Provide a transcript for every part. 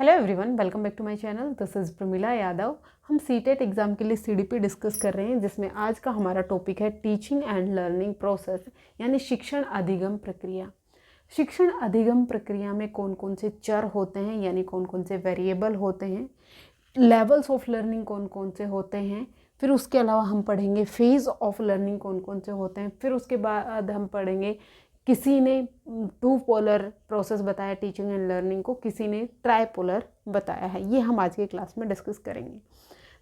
Hello everyone, welcome back to my channel. This is Pramila Yadav. हम CTET exam के लिए CDP discuss कर रहे हैं, जिसमें आज का हमारा टॉपिक है टीचिंग एंड लर्निंग प्रोसेस, यानी शिक्षण अधिगम प्रक्रिया। शिक्षण अधिगम प्रक्रिया में कौन कौन से चर होते हैं, यानी कौन कौन से वेरिएबल होते हैं, लेवल्स ऑफ लर्निंग कौन कौन से होते हैं, फिर उसके अलावा हम पढ़ेंगे फेज़ ऑफ लर्निंग कौन कौन से होते हैं, फिर उसके बाद हम पढ़ेंगे किसी ने टू पोलर प्रोसेस बताया टीचिंग एंड लर्निंग को, किसी ने ट्राईपोलर बताया है। ये हम आज के क्लास में डिस्कस करेंगे।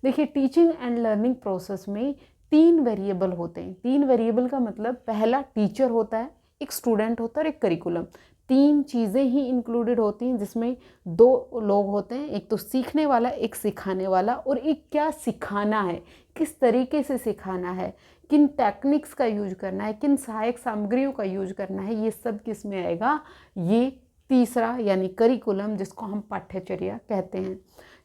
देखिए, टीचिंग एंड लर्निंग प्रोसेस में 3 वेरिएबल होते हैं। 3 वेरिएबल का मतलब पहला टीचर होता है, एक स्टूडेंट होता है और एक करिकुलम। 3 चीज़ें ही इंक्लूडेड होती हैं, जिसमें 2 लोग होते हैं, एक तो सीखने वाला, एक सिखाने वाला, और एक क्या सिखाना है, किस तरीके से सिखाना है, किन टेक्निक्स का यूज करना है, किन सहायक सामग्रियों का यूज करना है, ये सब किस में आएगा, ये तीसरा यानी करिकुलम, जिसको हम पाठ्यचर्या कहते हैं।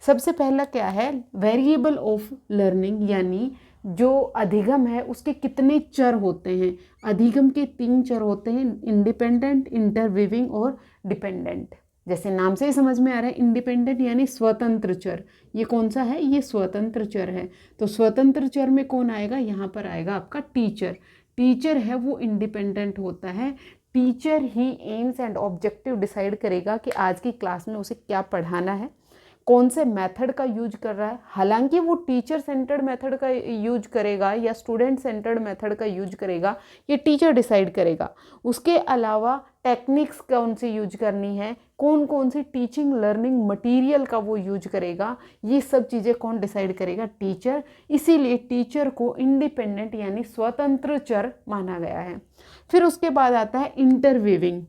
सबसे पहला क्या है, वेरिएबल ऑफ लर्निंग, यानी जो अधिगम है उसके कितने चर होते हैं। अधिगम के 3 चर होते हैं, इंडिपेंडेंट, इंटरवीविंग और डिपेंडेंट। जैसे नाम से ही समझ में आ रहा है, इंडिपेंडेंट यानी स्वतंत्र चर। ये कौन सा है, ये स्वतंत्र चर है। तो स्वतंत्र चर में कौन आएगा, यहाँ पर आएगा आपका टीचर। टीचर है वो इंडिपेंडेंट होता है। Teacher he AIIMS and objective decide करेगा कि आज की क्लास में उसे क्या पढ़ाना है, कौन से मेथड का यूज कर रहा है। हालांकि वो टीचर सेंटर्ड मेथड का यूज करेगा या स्टूडेंट सेंटर्ड मेथड का यूज करेगा, ये टीचर डिसाइड करेगा। उसके अलावा टेक्निक्स कौन सी यूज करनी है, कौन कौन सी टीचिंग लर्निंग मटेरियल का वो यूज करेगा, ये सब चीज़ें कौन डिसाइड करेगा, टीचर। इसीलिए टीचर को इंडिपेंडेंट यानी स्वतंत्र चर माना गया है। फिर उसके बाद आता है इंटरवीविंग।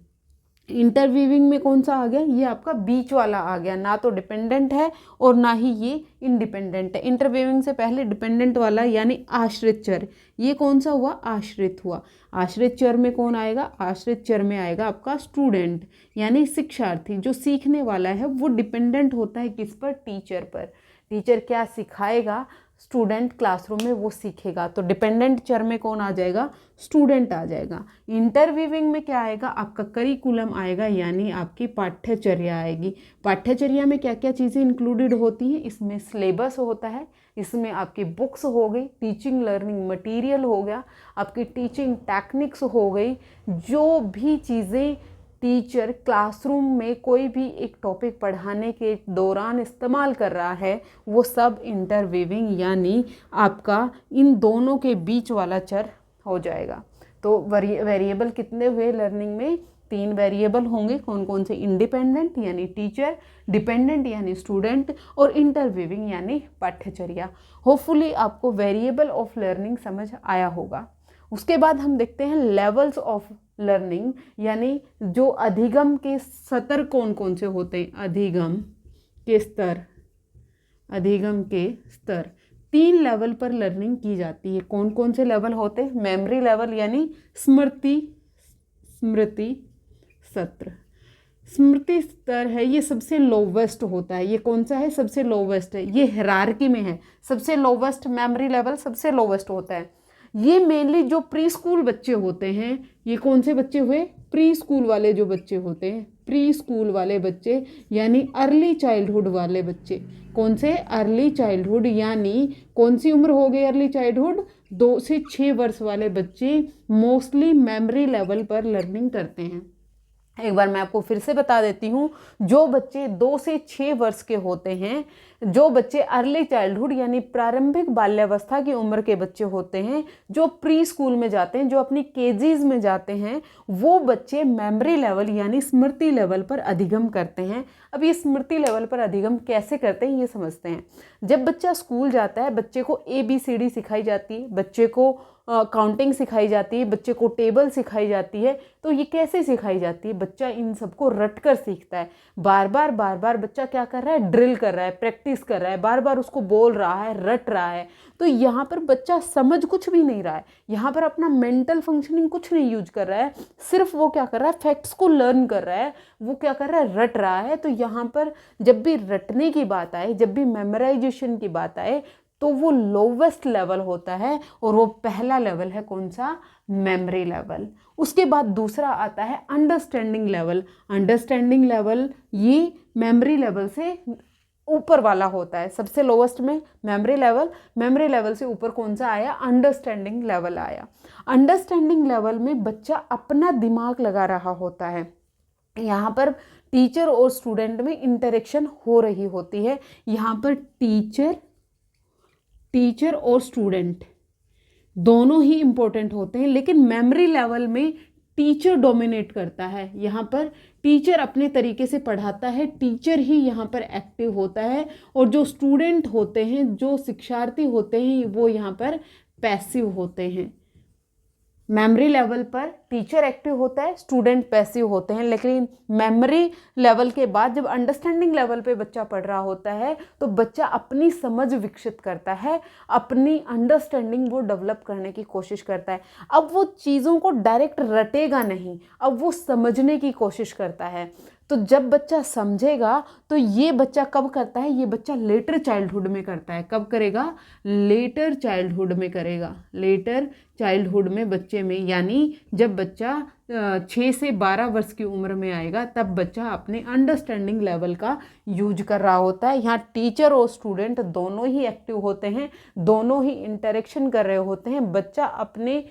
इंटरवीविंग में कौन सा आ गया, ये आपका बीच वाला आ गया, ना तो डिपेंडेंट है और ना ही ये इंडिपेंडेंट है। इंटरवीविंग से पहले डिपेंडेंट वाला यानी आश्रित चर, ये कौन सा हुआ, आश्रित हुआ। आश्रित चर में कौन आएगा, आश्रित चर में आएगा आपका स्टूडेंट यानी शिक्षार्थी। जो सीखने वाला है वो डिपेंडेंट होता है किस पर, टीचर पर। टीचर क्या सिखाएगा, स्टूडेंट क्लासरूम में वो सीखेगा। तो डिपेंडेंट चर में कौन आ जाएगा, स्टूडेंट आ जाएगा। इंटरवीविंग में क्या आएगा, आपका करिकुलम आएगा, यानी आपकी पाठ्यचर्या आएगी। पाठ्यचर्या में क्या क्या चीज़ें इंक्लूडेड होती हैं, इसमें सिलेबस होता है, इसमें आपकी बुक्स हो गई, टीचिंग लर्निंग मटेरियल हो गया, आपकी टीचिंग टेक्निक्स हो गई। जो भी चीज़ें टीचर क्लासरूम में कोई भी एक टॉपिक पढ़ाने के दौरान इस्तेमाल कर रहा है, वो सब इंटरवीविंग यानी आपका इन दोनों के बीच वाला चर हो जाएगा। तो वेरिएबल कितने हुए लर्निंग में, 3 वेरिएबल होंगे। कौन कौन से, इंडिपेंडेंट यानी टीचर, डिपेंडेंट यानी स्टूडेंट, और इंटरवीविंग यानी पाठ्यचर्या। होपफुली आपको वेरिएबल ऑफ लर्निंग समझ आया होगा। उसके बाद हम देखते हैं लेवल्स ऑफ लर्निंग, यानी जो अधिगम के स्तर कौन कौन से होते हैं। अधिगम के स्तर, अधिगम के स्तर 3 लेवल पर लर्निंग की जाती है। कौन कौन से लेवल होते हैं, मेमोरी लेवल यानी स्मृति सत्र। स्मृति स्तर है, ये सबसे लोवेस्ट होता है। ये कौन सा है, सबसे लोवेस्ट है, ये हायरार्की में है। सबसे लोवेस्ट मेमोरी लेवल सबसे लोवेस्ट होता है। ये मेनली जो प्री स्कूल बच्चे होते हैं, ये कौन से बच्चे हुए, प्री स्कूल वाले जो बच्चे होते हैं, प्री स्कूल वाले बच्चे यानी अर्ली चाइल्डहुड वाले बच्चे। कौन से, अर्ली चाइल्डहुड, यानी कौन सी उम्र हो गई अर्ली चाइल्डहुड, 2 से 6 वर्ष वाले बच्चे मोस्टली मेमोरी लेवल पर लर्निंग करते हैं। एक बार मैं आपको फिर से बता देती हूँ, जो बच्चे 2 से 6 वर्ष के होते हैं, जो बच्चे अर्ली चाइल्डहुड यानी प्रारंभिक बाल्यावस्था की उम्र के बच्चे होते हैं, जो प्री स्कूल में जाते हैं, जो अपनी केजीज में जाते हैं, वो बच्चे मेमोरी लेवल यानी स्मृति लेवल पर अधिगम करते हैं। अब ये स्मृति लेवल पर अधिगम कैसे करते हैं, ये समझते हैं। जब बच्चा स्कूल जाता है, बच्चे को ABCD सिखाई जाती है, बच्चे को काउंटिंग सिखाई जाती है, बच्चे को टेबल सिखाई जाती है। तो ये कैसे सिखाई जाती है, बच्चा इन सबको रट कर सीखता है। बार बार बच्चा क्या कर रहा है, ड्रिल कर रहा है, प्रैक्टिस कर रहा है, बार बार उसको बोल रहा है, रट रहा है। तो यहाँ पर बच्चा समझ कुछ भी नहीं रहा है, यहाँ पर अपना मेंटल फंक्शनिंग कुछ नहीं यूज कर रहा है, सिर्फ वो क्या कर रहा है, फैक्ट्स को लर्न कर रहा है, वो क्या कर रहा है, रट रहा है। तो यहाँ पर जब भी रटने की बात आए, जब भी मेमोराइजेशन की बात आए, तो वो लोवेस्ट लेवल होता है, और वो पहला लेवल है कौन सा, मेमोरी लेवल। उसके बाद दूसरा आता है अंडरस्टैंडिंग लेवल। अंडरस्टैंडिंग लेवल ये मेमोरी लेवल से ऊपर वाला होता है, सबसे लोवेस्ट में मेमोरी लेवल, मेमोरी लेवल से ऊपर कौन सा आया, अंडरस्टैंडिंग लेवल आया। अंडरस्टैंडिंग लेवल में बच्चा अपना दिमाग लगा रहा होता है, यहाँ पर टीचर और स्टूडेंट में इंटरेक्शन हो रही होती है। यहाँ पर टीचर और स्टूडेंट दोनों ही इम्पोर्टेंट होते हैं, लेकिन मेमोरी लेवल में टीचर डोमिनेट करता है। यहाँ पर टीचर अपने तरीके से पढ़ाता है, टीचर ही यहाँ पर एक्टिव होता है, और जो स्टूडेंट होते हैं, जो शिक्षार्थी होते हैं, वो यहाँ पर पैसिव होते हैं। मेमोरी लेवल पर टीचर एक्टिव होता है, स्टूडेंट पैसिव होते हैं, लेकिन मेमोरी लेवल के बाद जब अंडरस्टैंडिंग लेवल पे बच्चा पढ़ रहा होता है तो बच्चा अपनी समझ विकसित करता है, अपनी अंडरस्टैंडिंग वो डेवलप करने की कोशिश करता है। अब वो चीज़ों को डायरेक्ट रटेगा नहीं, अब वो समझने की कोशिश करता है। तो जब बच्चा समझेगा तो ये बच्चा कब करता है, ये बच्चा लेटर चाइल्डहुड में करता है। कब करेगा, लेटर चाइल्डहुड में करेगा। लेटर चाइल्डहुड में बच्चे में, यानी जब बच्चा 6 से 12 वर्ष की उम्र में आएगा तब बच्चा अपने अंडरस्टैंडिंग लेवल का यूज कर रहा होता है। यहाँ टीचर और स्टूडेंट दोनों ही एक्टिव होते हैं, दोनों ही इंटरेक्शन कर रहे होते हैं। बच्चा अपने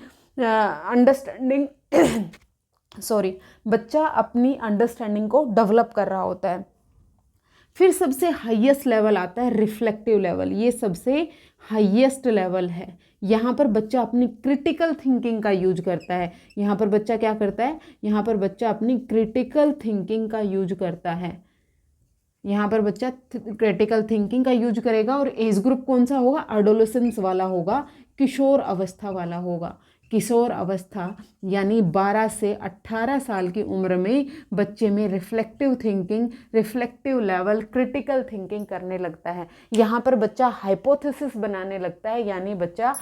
बच्चा अपनी अंडरस्टैंडिंग को डेवलप कर रहा होता है। फिर सबसे हाईएस्ट लेवल आता है रिफ्लेक्टिव लेवल। ये सबसे हाईएस्ट लेवल है। यहाँ पर बच्चा अपनी क्रिटिकल थिंकिंग का यूज करता है। यहाँ पर बच्चा क्या करता है, यहाँ पर बच्चा अपनी क्रिटिकल थिंकिंग का यूज करता है। यहाँ पर बच्चा क्रिटिकल थिंकिंग का यूज करेगा, और एज ग्रुप कौन सा होगा, एडोलेसेंस वाला होगा, किशोर अवस्था वाला होगा। किशोर अवस्था यानी 12 से 18 साल की उम्र में बच्चे में reflective thinking, reflective level, critical thinking करने लगता है। यहाँ पर बच्चा हाइपोथेसिस बनाने लगता है, यानी बच्चा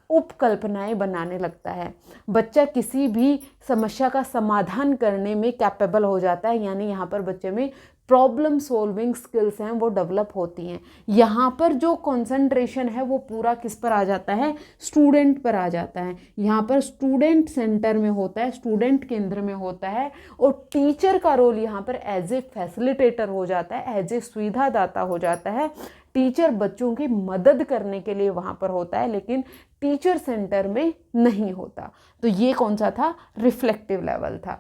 उपकल्पनाएं बनाने लगता है। बच्चा किसी भी समस्या का समाधान करने में कैपेबल हो जाता है, यानी यहाँ पर बच्चे में प्रॉब्लम सॉल्विंग स्किल्स हैं वो डेवलप होती हैं। यहाँ पर जो कंसंट्रेशन है वो पूरा किस पर आ जाता है, स्टूडेंट पर आ जाता है। यहाँ पर स्टूडेंट सेंटर में होता है, स्टूडेंट केंद्र में होता है, और टीचर का रोल यहाँ पर एज ए फैसिलिटेटर हो जाता है, एज ए सुविधादाता हो जाता है। टीचर बच्चों की मदद करने के लिए वहाँ पर होता है, लेकिन टीचर सेंटर में नहीं होता। तो ये कौन सा था, रिफ्लेक्टिव लेवल था।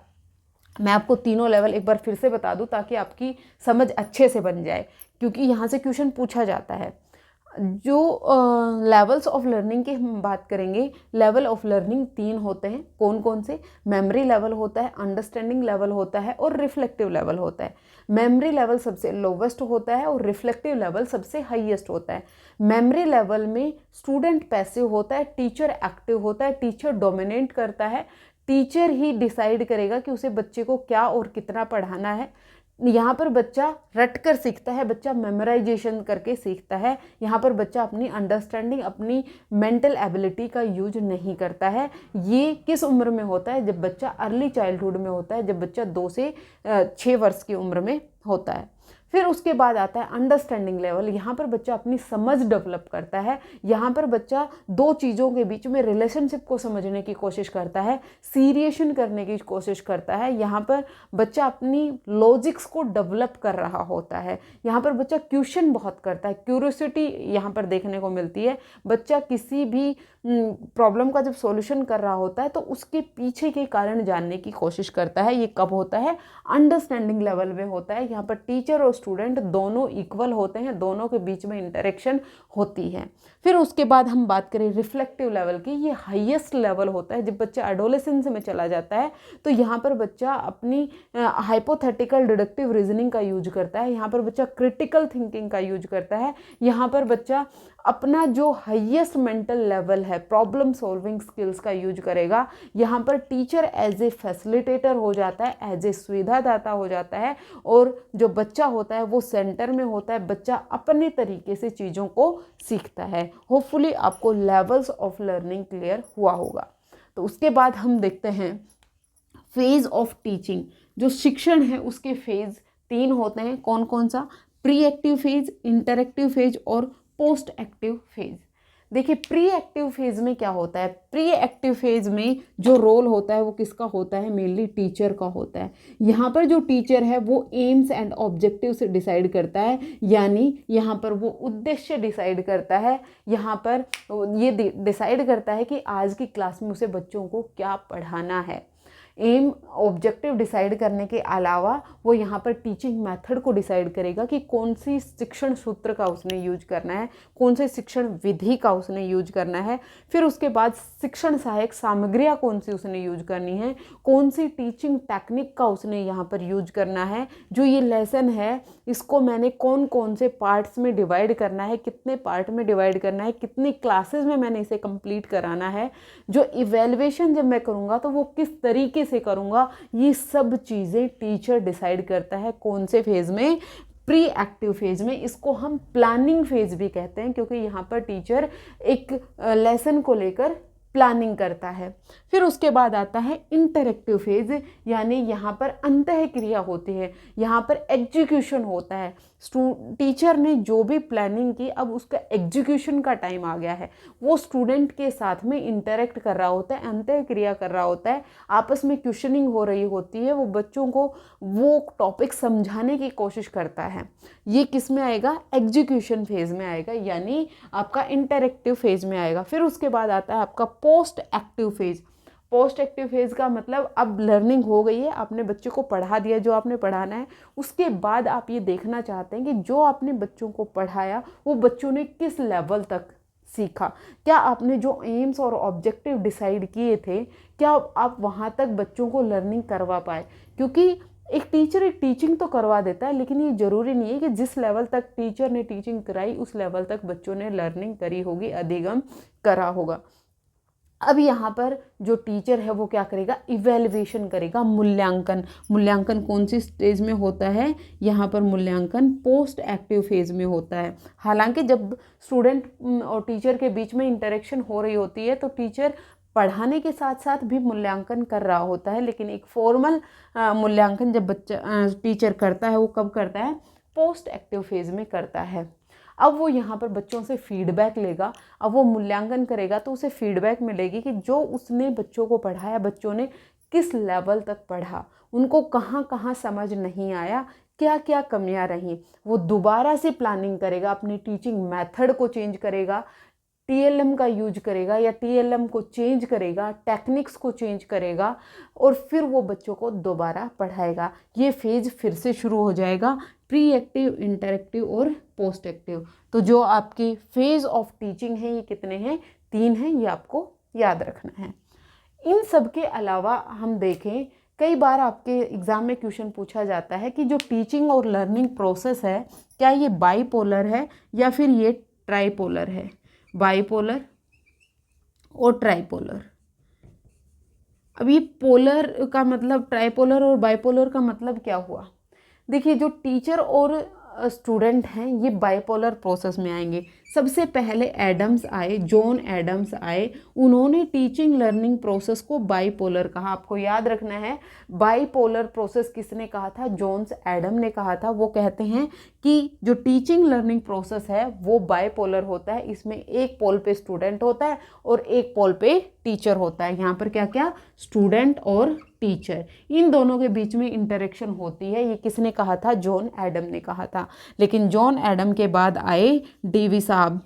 मैं आपको तीनों लेवल एक बार फिर से बता दूं ताकि आपकी समझ अच्छे से बन जाए, क्योंकि यहाँ से क्वेश्चन पूछा जाता है। जो लेवल्स ऑफ लर्निंग की हम बात करेंगे, लेवल ऑफ लर्निंग 3 होते हैं। कौन कौन से, मेमोरी लेवल होता है, अंडरस्टैंडिंग लेवल होता है, और रिफ्लेक्टिव लेवल होता है। मेमोरी लेवल सबसे लोवेस्ट होता है और रिफ्लेक्टिव लेवल सबसे हाईएस्ट होता है। मेमोरी लेवल में स्टूडेंट पैसिव होता है, टीचर एक्टिव होता है, टीचर डोमिनेट करता है, टीचर ही डिसाइड करेगा कि उसे बच्चे को क्या और कितना पढ़ाना है। यहाँ पर बच्चा रट कर सीखता है, बच्चा मेमोराइजेशन करके सीखता है। यहाँ पर बच्चा अपनी अंडरस्टैंडिंग, अपनी मेंटल एबिलिटी का यूज नहीं करता है। ये किस उम्र में होता है, जब बच्चा अर्ली चाइल्डहुड में होता है, जब बच्चा 2 से 6 वर्ष की उम्र में होता है। फिर उसके बाद आता है अंडरस्टैंडिंग लेवल। यहाँ पर बच्चा अपनी समझ डेवलप करता है। यहाँ पर बच्चा 2 चीज़ों के बीच में रिलेशनशिप को समझने की कोशिश करता है, सीरिएशन करने की कोशिश करता है। यहाँ पर बच्चा अपनी लॉजिक्स को डेवलप कर रहा होता है। यहाँ पर बच्चा क्वेश्चन बहुत करता है, क्यूरियोसिटी यहाँ पर देखने को मिलती है। बच्चा किसी भी प्रॉब्लम का जब सॉल्यूशन कर रहा होता है तो उसके पीछे के कारण जानने की कोशिश करता है। ये कब होता है, अंडरस्टैंडिंग लेवल में होता है। यहाँ पर टीचर और स्टूडेंट दोनों इक्वल होते हैं, दोनों के बीच में इंटरेक्शन होती है। फिर उसके बाद हम बात करें रिफ्लेक्टिव लेवल की, ये हाईएस्ट लेवल होता है। जब बच्चा एडोलेसेंस में चला जाता है तो यहाँ पर बच्चा अपनी हाइपोथेटिकल डिडक्टिव रीजनिंग का यूज करता है। यहाँ पर बच्चा क्रिटिकल थिंकिंग का यूज करता है। यहाँ पर बच्चा अपना जो हाईएस्ट मेंटल लेवल है, प्रॉब्लम सॉल्विंग स्किल्स का यूज करेगा। यहाँ पर टीचर एज ए फैसिलिटेटर हो जाता है, एज ए सुविधादाता हो जाता है, और जो बच्चा होता है वो सेंटर में होता है। बच्चा अपने तरीके से चीज़ों को सीखता है। होपफुली आपको लेवल्स ऑफ लर्निंग क्लियर हुआ होगा। तो उसके बाद हम देखते हैं फेज ऑफ टीचिंग। जो शिक्षण है उसके फेज 3 होते हैं। कौन कौन सा, pre active phase, interactive phase और पोस्ट एक्टिव फेज। देखिए प्री एक्टिव फेज में क्या होता है, प्री एक्टिव फेज में जो रोल होता है वो किसका होता है, मेनली टीचर का होता है। यहाँ पर जो टीचर है वो एम्स एंड ऑब्जेक्टिव से डिसाइड करता है, यानी यहाँ पर वो उद्देश्य डिसाइड करता है, यहाँ पर ये डिसाइड करता है कि आज की क्लास में उसे बच्चों को क्या पढ़ाना है। एम ऑब्जेक्टिव डिसाइड करने के अलावा वो यहाँ पर टीचिंग मेथड को डिसाइड करेगा कि कौन सी शिक्षण सूत्र का उसने यूज करना है, कौन से शिक्षण विधि का उसने यूज करना है। फिर उसके बाद शिक्षण सहायक सामग्रियाँ कौन सी उसने यूज करनी है, कौन सी टीचिंग टेक्निक का उसने यहाँ पर यूज करना है। जो ये लेसन है इसको मैंने कौन कौन से पार्ट्स में डिवाइड करना है, कितने पार्ट में डिवाइड करना है, कितनी क्लासेस में मैंने इसे कंप्लीट कराना है। जो इवेल्युएशन जब मैं करूँगा तो वो किस तरीके से करूँगा, ये सब चीज़ें टीचर डिसाइड करता है। कौन से फेज में, प्री एक्टिव फेज में। इसको हम प्लानिंग फेज भी कहते हैं, क्योंकि यहाँ पर टीचर एक लेसन को लेकर प्लानिंग करता है। फिर उसके बाद आता है इंटरैक्टिव फेज, यानी यहाँ पर अंतःक्रिया होती है, यहाँ पर एग्जीक्यूशन होता है। टीचर ने जो भी प्लानिंग की, अब उसका एग्जीक्यूशन का टाइम आ गया है। वो स्टूडेंट के साथ में इंटरेक्ट कर रहा होता है, अंतःक्रिया कर रहा होता है, आपस में क्वेश्चनिंग हो रही होती है, वो बच्चों को वो टॉपिक समझाने की कोशिश करता है। ये किस में आएगा, एग्जीक्यूशन फेज में आएगा, यानी आपका इंटरैक्टिव फेज में आएगा। फिर उसके बाद आता है आपका post active phase. Post active phase का मतलब अब लर्निंग हो गई है, आपने बच्चे को पढ़ा दिया जो आपने पढ़ाना है, उसके बाद आप ये देखना चाहते हैं कि जो आपने बच्चों को पढ़ाया वो बच्चों ने किस लेवल तक सीखा। क्या आपने जो एम्स और ऑब्जेक्टिव डिसाइड किए थे, क्या आप वहाँ तक बच्चों को लर्निंग करवा पाए। क्योंकि एक टीचर एक टीचिंग तो करवा देता है, लेकिन ये ज़रूरी नहीं है कि जिस लेवल तक टीचर ने टीचिंग कराई उस लेवल तक बच्चों ने लर्निंग करी होगी, अधिगम करा होगा। अब यहाँ पर जो टीचर है वो क्या करेगा, इवेल्युएशन करेगा, मूल्यांकन। मूल्यांकन कौन सी स्टेज में होता है, यहाँ पर मूल्यांकन पोस्ट एक्टिव फेज में होता है। हालांकि जब स्टूडेंट और टीचर के बीच में इंटरेक्शन हो रही होती है तो टीचर पढ़ाने के साथ साथ भी मूल्यांकन कर रहा होता है, लेकिन एक फॉर्मल मूल्यांकन जब बच्चा टीचर करता है वो कब करता है, पोस्ट एक्टिव फेज में करता है। अब वो यहाँ पर बच्चों से फीडबैक लेगा, अब वो मूल्यांकन करेगा तो उसे फीडबैक मिलेगी कि जो उसने बच्चों को पढ़ाया, बच्चों ने किस लेवल तक पढ़ा, उनको कहाँ कहाँ समझ नहीं आया, क्या क्या कमियां रहीं। वो दोबारा से प्लानिंग करेगा, अपनी टीचिंग मेथड को चेंज करेगा, टीएलएम का यूज करेगा या टीएलएम को चेंज करेगा, टेक्निक्स को चेंज करेगा, और फिर वो बच्चों को दोबारा पढ़ाएगा। ये फेज फिर से शुरू हो जाएगा, प्री एक्टिव, इंटरैक्टिव और पोस्ट एक्टिव। तो जो आपके फेज ऑफ टीचिंग है ये कितने हैं, 3 हैं, ये आपको याद रखना है। इन सब के अलावा हम देखें, कई बार आपके एग्ज़ाम में क्वेश्चन पूछा जाता है कि जो टीचिंग और लर्निंग प्रोसेस है क्या ये बाईपोलर है या फिर ये ट्राईपोलर है। बाईपोलर और ट्राईपोलर। अब ये पोलर का मतलब, ट्राईपोलर और बाईपोलर का मतलब क्या हुआ। देखिए जो टीचर और स्टूडेंट हैं ये बाईपोलर प्रोसेस में आएंगे। सबसे पहले एडम्स आए, जॉन एडम्स आए, उन्होंने टीचिंग लर्निंग प्रोसेस को बाईपोलर कहा। आपको याद रखना है बाईपोलर प्रोसेस किसने कहा था, जॉन्स एडम ने कहा था। वो कहते हैं कि जो टीचिंग लर्निंग प्रोसेस है वो बाईपोलर होता है, इसमें एक पोल पे स्टूडेंट होता है और एक पोल पे टीचर होता है। यहाँ पर क्या क्या, स्टूडेंट और टीचर, इन दोनों के बीच में इंटरेक्शन होती है। ये किसने कहा था, जॉन एडम ने कहा था। लेकिन जॉन एडम के बाद आए डेवी साहब।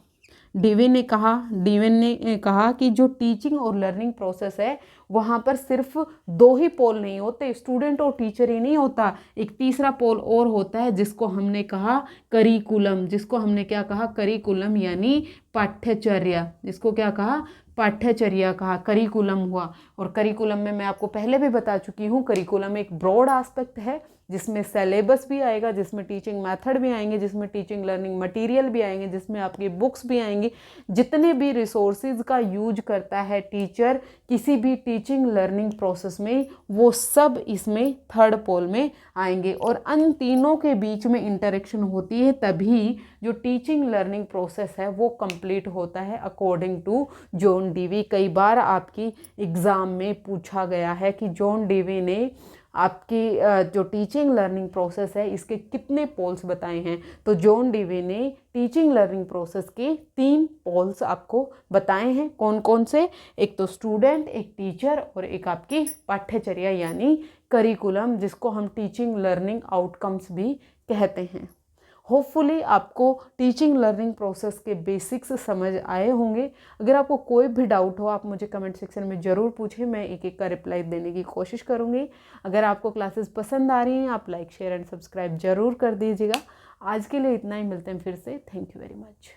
डेवी ने कहा कि जो टीचिंग और लर्निंग प्रोसेस है वहाँ पर सिर्फ 2 ही पोल नहीं होते, स्टूडेंट और टीचर ही नहीं होता, एक तीसरा पोल और होता है जिसको हमने कहा करिकुलम। जिसको हमने क्या कहा, करिकुलम, यानी पाठ्यचर्या। जिसको क्या कहा, पाठ्यचर्या कहा, करिकुलम हुआ। और करिकुलम में मैं आपको पहले भी बता चुकी हूँ, करिकुलम एक ब्रॉड एस्पेक्ट है जिसमें सिलेबस भी आएगा, जिसमें टीचिंग मेथड भी आएंगे, जिसमें टीचिंग लर्निंग मटेरियल भी आएंगे, जिसमें आपकी बुक्स भी आएंगी। जितने भी रिसोर्सेज का यूज करता है टीचर किसी भी टीचिंग लर्निंग प्रोसेस में, वो सब इसमें थर्ड पोल में आएंगे। और इन तीनों के बीच में इंटरेक्शन होती है, तभी जो टीचिंग लर्निंग प्रोसेस है वो कंप्लीट होता है अकॉर्डिंग टू जॉन डेवी। कई बार आपकी एग्ज़ाम में पूछा गया है कि जॉन डेवी ने आपकी जो टीचिंग लर्निंग प्रोसेस है इसके कितने पोल्स बताए हैं। तो जॉन डीवे ने टीचिंग लर्निंग प्रोसेस के 3 पोल्स आपको बताए हैं। कौन कौन से? एक तो स्टूडेंट, एक टीचर और एक आपकी पाठ्यचर्या यानी करिकुलम, जिसको हम टीचिंग लर्निंग आउटकम्स भी कहते हैं। होपफुली आपको टीचिंग लर्निंग प्रोसेस के बेसिक्स समझ आए होंगे। अगर आपको कोई भी डाउट हो आप मुझे कमेंट सेक्शन में ज़रूर पूछें, मैं एक एक का रिप्लाई देने की कोशिश करूँगी। अगर आपको क्लासेस पसंद आ रही हैं आप लाइक शेयर एंड सब्सक्राइब ज़रूर कर दीजिएगा। आज के लिए इतना ही, मिलते हैं फिर से। Thank you very much.